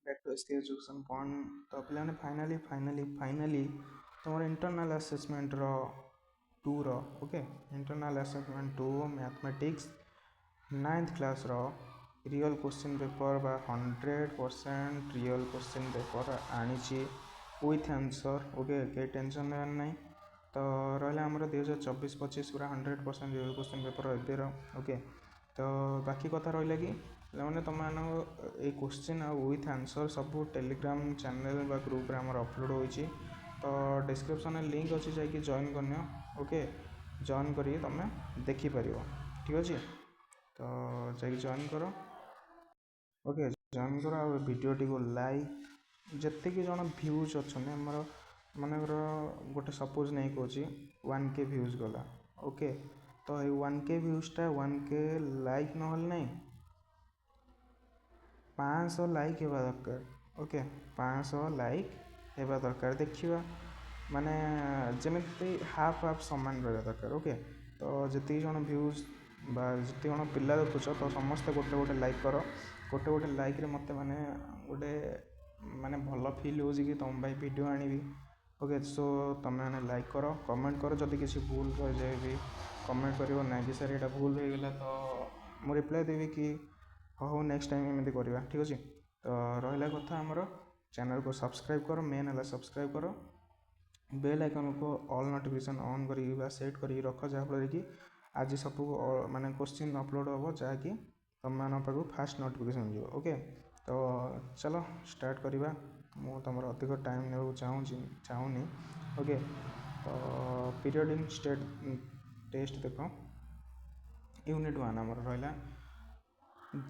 Back to SK education point. तो पे finally तुम इंटरनल असेसमेंट रो 2 रो okay internal assessment 2 mathematics 9th class रो रियल क्वेश्चन पेपर बा 100% रियल क्वेश्चन पेपर आनी विथ आंसर ओके कई टेंशन लेवार ना। तो रहा आमर 2024-25 पूरा 100% रियल क्वेश्चन पेपर एबेर ओके। तो बाकी कथा रहा कि मैंने तुम ये क्वेश्चन आ विथ आंसर सब टेलीग्राम चैनल बा ग्रुप रे हमर अपलोड होइछि। तो डिस्क्रिप्शन लिंक अच्छी जाकि जॉइन करनी ओके जॉइन करी तुम देखिपर ठीक अच्छे। तो जाकि जॉइन कर ओके जॉइन कर वीडियोटी को लाइक जिते जन भ्यूज अच्छा आमर मनकर गोटे सपोज नहीं कौच 1K भ्यूज गला ओके। तो ये 1K भ्यूजटा 1K लाइक ना 500 लाइक होगा दरकार ओके 500 लाइक होगा दरकार देखा माने जमी हाफ सामान रहा दरकार ओके। तो जितनी जन भ्यूज जितने जन पिला देखुच तो समस्ते गोटे गोटे लाइक कर गोटे गोटे लाइक रे मत माने गोटे माने भल फिल हो कि तुम भाई वीडियो आनी ओके। सो तुम मैंने लाइक कर कमेंट कर जदि किसी भूल रही जाए भी कमेंट कर ना कि सर ये भूल हो गला तो मुझे रिप्लाई देवी कि हाँ नेक्स्ट टाइम एमती करवा ठीक अच्छे। तो रहा कथा आमर चैनल को सब्सक्राइब कर मेन है सब्सक्राइब कर बेल आइकन को ऑल नोटिफिकेशन ऑन कर सेट कर रख जहाँफल कि आज सब माने क्वेश्चन अपलोड हम जहाँकि तुम मान पाक फास्ट नोटिफिकेशन मिले ओके। तो चलो स्टार्ट करवा मु तुम अधिक टाइम ने चाहूनी ओके। तो पीरियडिक स्टेट टेस्ट देख यूनिट 1 आमर रहा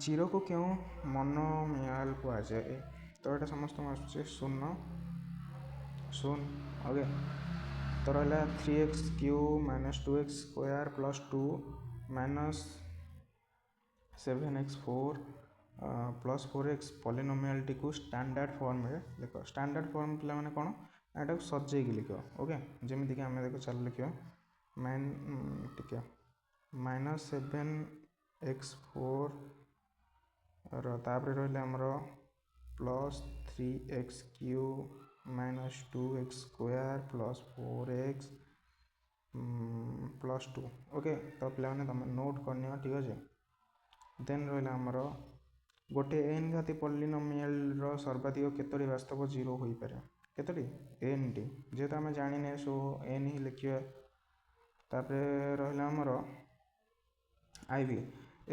जीरो को क्यों मोनोमियल कहुए। तो ये समस्त आसूँ शून्य शून्य ओके। तो रहा 3x³ - 2x² + 2 - 7x4 + 4x पॉलिनोमियलटी को स्टैंडर्ड फॉर्म में लिख। स्टैंडर्ड फॉर्म पे मैंने कौन यहाँ सजेक लिख ओके जमीक आम देख चल लिख टे -7x4 तापर रहा आमर +3x³ - 2x² + 4x + 2 ओके। तो पे तुम नोट करनी ठीक अच्छे। देन रहा आमर गोटे एन घाती पॉलिनोमियल सर्वाधिक केतोटी वास्तव जीरो हो पारे केतोटी एन टी जेहेतु आम जाने सो एन ही लिखा। तापर रहा आमर आईवी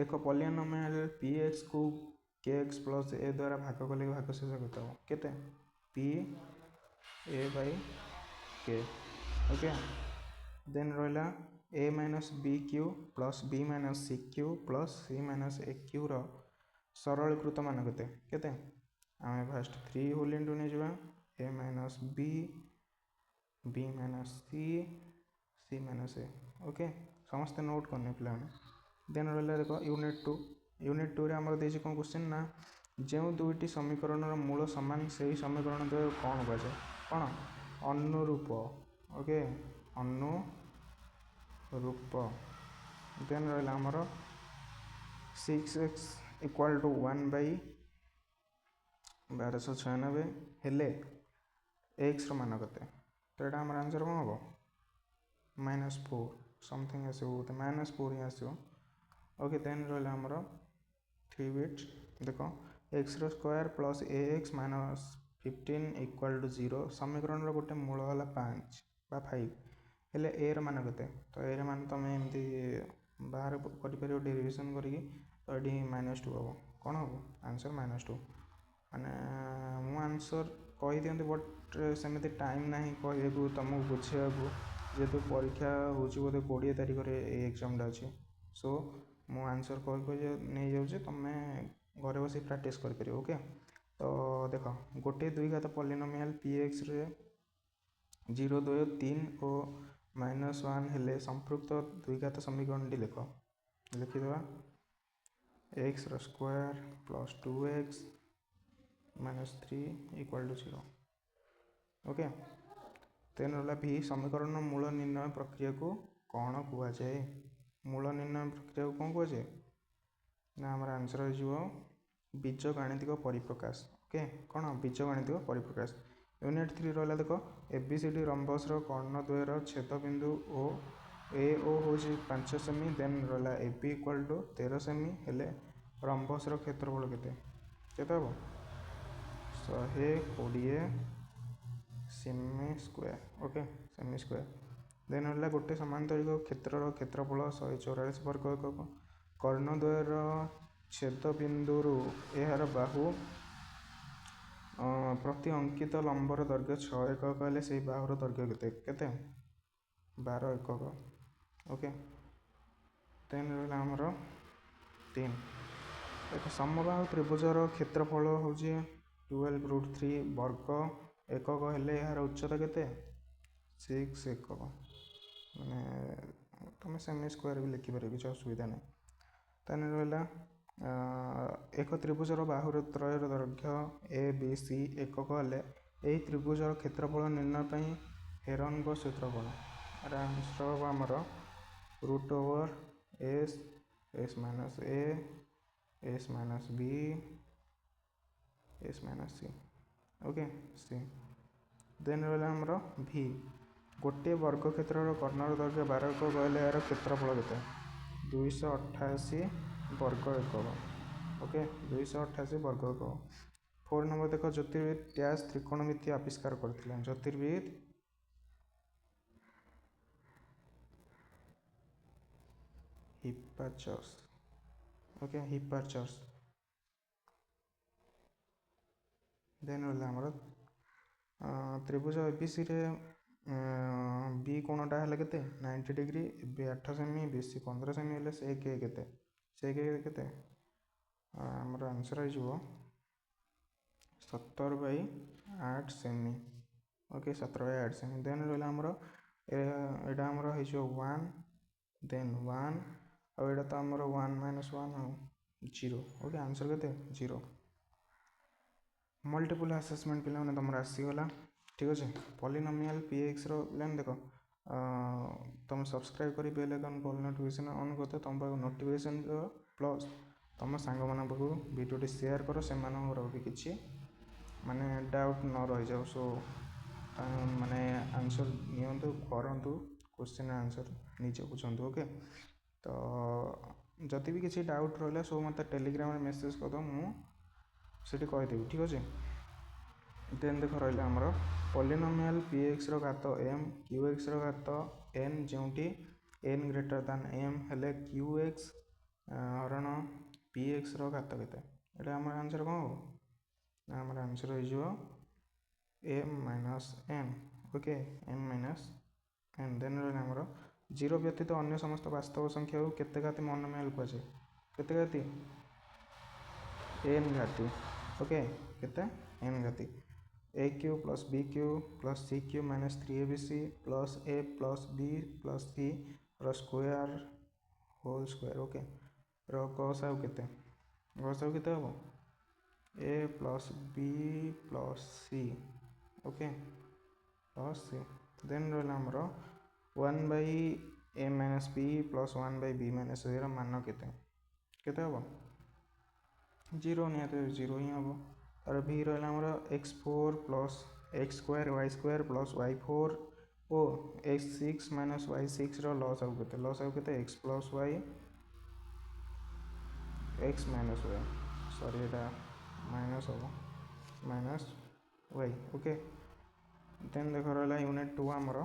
एक पॉलिनोमियल px को kx + a द्वारा भाग कले भागशेष केते p a/k ओके। देन रहा a - bq + b - cq + c - aq रो सरलीकृत मान केते आम फास्ट 3 होल इंटू नहीं जावा a - b b - c c - a okay समस्ते नोट करने पे। देन रहा देख यूनिट 2 रे आमर देछि कौन क्वेश्चन ना जो दुईटी समीकरण मूल सामान से ही समीकरण द्वय कौन कहुए कौन अनुरूप ओके अनुरूप। देन रहा आमर 6x = 1/1296 हेले x मान केते। तो यहाँ आमर आंसर कौन हम -4 समथिंग आसो -4 ही आसो ओके। देन रहा आमर 3 बिट्स देख x² + ax - 15 = 0 समीकरण गोटे मूल है 5 बा 5 हेले a मान केते। तो a मान तुम एमती बाहर कर डेरिवेशन करी तो ये -2 हम कौन हम आंसर -2 माने मु आंसर कही दिखती बट सेमती टाइम ना कह तुमको बुझे जेहेतु परीक्षा हूँ बोधे 20 तारिख में एग्जाम अच्छे। सो मु आंसर कही नहीं जाऊँ तुम घरे बस प्रैक्टिस कर ओके। तो देख गोटे द्विघात पॉलिनोमियल px रे 0 2 3 और -1 हेले संपृक्त द्विघात समीकरण टी लिख लिखिदेवा x² + 2x - 3 = 0 ओके। देन रहा भी समीकरण मूल निर्णय प्रक्रिया को कौन कहुए मूल निर्णय प्रक्रिया को कौन कहुए ना आमर आंसर हो बीज गाणितिक परिप्रकाश ओके कौन बीजगणित परिप्रकाश। यूनिट 3 रहा देख एबीसीडी रंबस कर्णद्वयर छेदबिंदु ओ ए ओ हूँ 5 सेमी देन रहा ए बी इक्वाल टू 13 सेमी हेले रंबस क्षेत्रफल केते हम 120 सेमी स्क्वायर ओके सेमी स्क्वायर देन रहा गोटे समांतरिक क्षेत्र क्षेत्रफल 144 वर्ग एकक कर्णद्वयर छेदबिंदु यार बाहु प्रति अंकित लंबर दैर्घ्य 6 एकक हेले से बाहुर दैर्घ्य केते 12 एकक ओके देन रहा आमर 3 एक समबाहु त्रिभुजर क्षेत्रफल हूँ 12√3 वर्ग एकक हेले यार उच्चता केते 6 एकक माने तुम सेमी स्क्वायर भी लिखिपार किसी असुविधा नहीं। तेन रहा एक त्रिभुजर बाहुर त्रयर दैर्घ्य ए बी सी एकक हेले यही त्रिभुजर क्षेत्रफल निर्णय पर हेरन सूत्र कौन आंसर हम आमर √/s s minus a s minus b s minus c okay c then रहा आमर v गोटे वर्ग क्षेत्र कर्णर दैर्घ्य 12 एकक हेले यार क्षेत्रफल केते 288 वर्ग एकक ओके 288 वर्ग एकक। 4 नंबर देख ज्योतिर्विद डैश त्रिकोणमिति आविष्कार करथिले ज्योतिर्विद हिप्पार्चस ओके हिप्पार्चस देन रहा आमर त्रिभुज एबीसी रे बी कोणटा है केते 90 डिग्री बी 8 सेमी बीसी 15 सेमी हेले से के केते आमर आंसर हो 17/8 सेमी ओके 17/8 सेमी देन रहा आमर एटा आमर हो 1 देन 1 और एटा तो आमर 1 - 1 0 ओके आंसर केते 0। मल्टीपल असेसमेंट पिला तुम आसीगला ठीक अच्छे पॉलिनोमियल px लाइन देख तुम सब्सक्राइब कर bell icon all notification on करते तुम पाक नोटिफिकेशन प्लस तुम सांग मान पाक वीडियो शेयर कर से भी किसी माने डाउट न रही जाओ सो माने आंसर नियंतु करंतु क्वेश्चन आंसर निजे बुझंतु ओके तो जदि भी किसी डाउट रहा सो मत टेलीग्राम मेसेज कर दो मुझे कहीदेवी ठीक अच्छे। देन देख रहा आमर पॉलिनोमियल px घात m qx घात n जोटी n greater than m हेले qx हरण px घात केते एटा आमर आंसर कौन हो आमर आंसर हो m - n okay m - n then रहा आमर 0 व्यतीत अन्य समस्त वास्तव संख्या को केते घाती मोनोमियल कहुए केते घाती n घाती ओके केते n घाती a cube plus b cube plus c cube minus 3abc plus a plus b plus c square whole square okay गसाउ केते हम a plus b plus c okay plus c then रहा आमर 1/a minus b plus 1/b minus c मान केते हम 0 निहत 0 ही हम और भी रहा आमर x4 plus x square y square plus y4 ओ x6 माइनस y6 लस आउ केते x plus y x minus y sorry एटा माइनस हम माइनस y ओके देन देख रहा यूनिट 2 आमर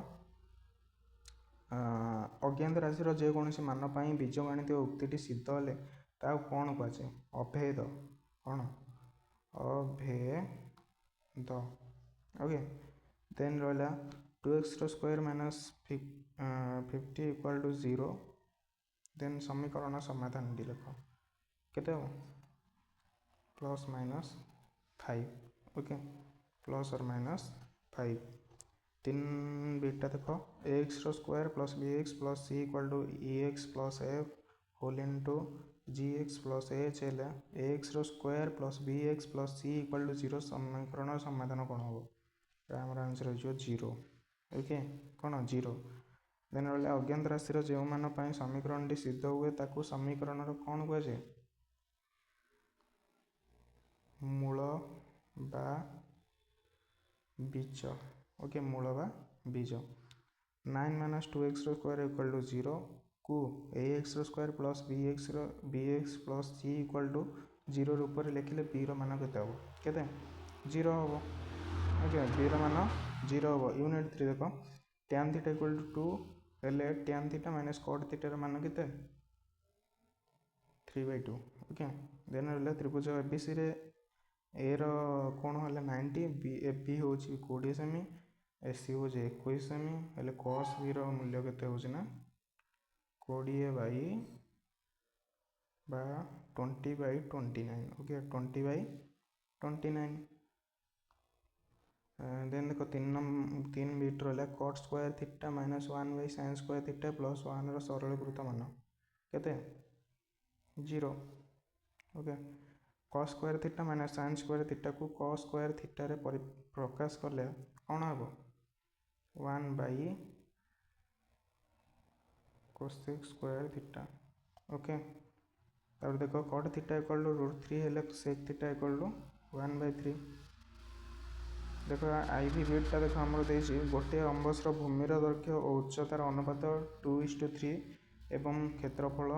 अज्ञात राशि जेकोसी मान पर बीजगणित उक्ति सिद्ध हेले कौन कहुए अभेद कौन अभेद ओके देन रहा 2x square minus 50 equal to 0 then समीकरण समाधान लिख केते प्लस माइनस 5 ओके प्लस और माइनस 5 तीन बीटा देख x square plus b x plus c equal to e x plus f whole into g x plus h है x square plus b x plus c equal to 0 समीकरण समाधान कौन हम आम आंसर हो 0 ओके कौन 0 देन रहा अज्ञात राशि जो मान समीकरण सिद्ध हुए ताकू समीकरण कौन कहुए मूल बीज ओके मूल बा बीज 9 minus 2x square equal to 0 को ax square plus bx plus c equal to 0 रूप में लिखिले b मान केते हम केते 0 हम ओके b मान 0 हम यूनिट 3 देख tan थीटा इक्वल टू 2 हेले tan theta minus cot theta मान केते 3/2 ओके देन रहला त्रिभुज एबीसी रे ए रो कोण होला 90 बी एफ बी होची 20 सेमी एसी हो जे 21 सेमी हेले cos b रो मूल्य केते होची ना 20/29 ओके 20/29 देन देखो 3 बीट रहला cot square theta minus 1/sin square theta plus 1 रो सरलीकृत मान केते 0 okay cos square theta minus sin square theta को cos स्क्वायर थीटा रे प्रकाश करले कौन हम 1/cos स्क्वायर थीटा ओके तब देखो cot थीटा इक्वल टू √3 हेले sec थीटा इक्वल टू 1/3 देखो आईवी बीटा देखो हमरो देछि गोटे अम्बस रो भूमि रो दैर्घ्य और उच्चतार अनुपात 2:3 एवं क्षेत्रफल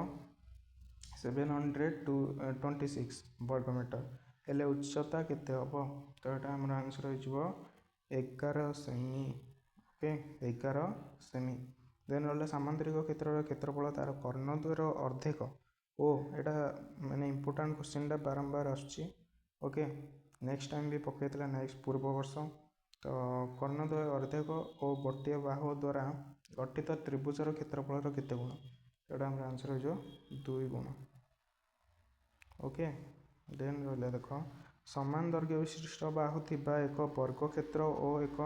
726 वर्ग मीटर हेले उच्चता केते हबो तो एटा हमर आंसर हो जिवो 11 सेमी ओके 11 सेमी देन रहला सामांतरिक क्षेत्रर क्षेत्रफल तार कर्णद्वयर अर्धेक ओ एटा माने इंपोर्टेंट क्वेश्चन टा बारंबार आछी ओके नेक्स्ट टाइम भी पकेतला नेक्स्ट पूर्व वर्ष तो कर्णद्वय अर्धेक और गोटे बाहु द्वारा गठित त्रिभुजर क्षेत्रफल केते गुण एटा हमर आंसर हो जो 2 गुण ओके देन रहला देखो समान दैर्घ्य विशिष्ट बाहु थिबा एक वर्ग क्षेत्र और एक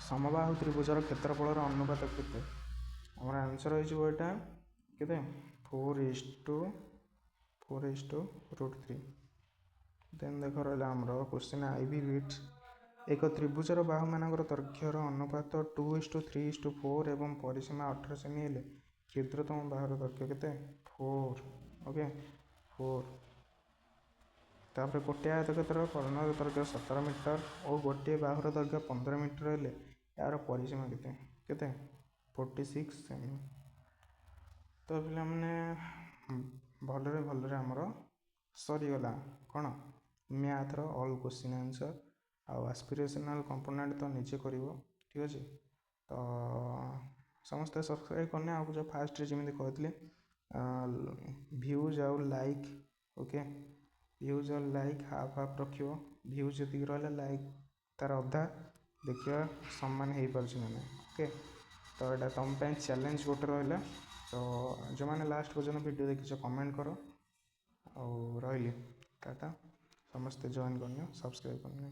समबाहु त्रिभुजर क्षेत्रफल अनुपात केते हमर आंसर हो जो एटा केते 4:4:√3 देन देखो रहला हमरो क्वेश्चन आईवी बिट एक त्रिभुजर बाहु मानकर दैर्घ्यर अनुपात 2:3:4 एवं परिसीमा 18 सेमी हेले क्षुद्रतम बाहुर दैर्घ्य केते 4 ओके 4 तापर गोटे आयतक्षेत्र कर्णर दैर्घ्य 17 मीटर और गोटे बाहुर दैर्घ्य 15 मीटर हेले यार परिसीमा केते केते 46 सेमी तो पिला माने भलरे हमरो सरी गला कोन मैथ रो ऑल क्वेश्चन आंसर आ एस्पिरेशनल कंपोनेंट तो नीचे करिवो ठीक अछि तो समस्त सब्सक्राइब करने आ जो फास्ट रे जेमिति कहतले व्यूज और लाइक ओके व्यूज और लाइक हाफ हाफ रखियो व्यूज जति रहला लाइक तार अधा देखियो सम्मान हे परछि माने ओके तो एटा तुम पे चैलेंज गोटे रहला तो जो माने लास्ट पर्यंत वीडियो देखिछ कमेंट करो और रहली टाटा समस्त जॉइन करनियो सब्सक्राइब करनियो।